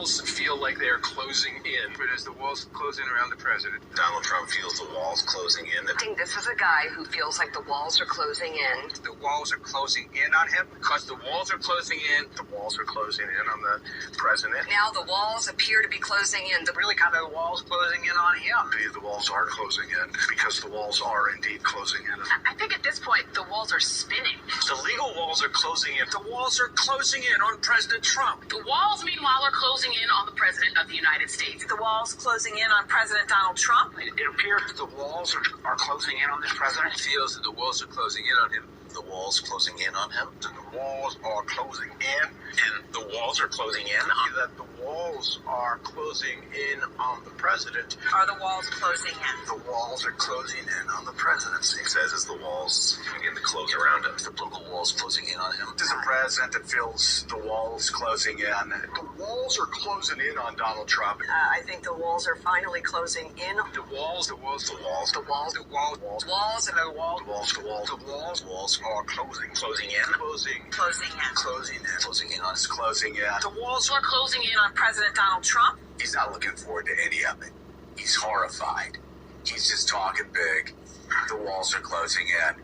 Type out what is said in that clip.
walls feel like they're closing in. But as the walls closing around the president, Donald Trump feels the walls closing in. I think this is a guy who feels like the walls are closing in. the walls are closing in on him because the walls are closing in. The walls are closing in on the president. Now the walls appear to be closing in. Really kind of the walls closing in on him. The walls are closing in because the walls are indeed closing in. I think at this point, the walls are spinning. The legal walls are closing in. The walls are closing in on President Trump. The walls, meanwhile, are closing in on the President of the United States. The walls closing in on President Donald Trump. It appears that the walls are closing in on this president. He feels that the walls are closing in on him. The walls closing in on him. And the walls are closing in. And the walls are closing in on That the walls are closing in on the president. Are the walls closing in? The walls are closing in on the presidency. He says as the walls begin to close around him. The political walls closing in on him. This is a president that feels the walls closing in. The walls are closing in on Donald Trump. I think the walls are finally closing in. The walls, the walls, The walls, The walls, the walls, walls, and the walls, The walls, the walls, the walls, the walls are closing closing in. Closing Closing in. Closing in. Closing in on his Closing in. the walls Are closing in on President Donald Trump. He's not looking forward to any of it. He's horrified. He's just talking big. The walls are closing in.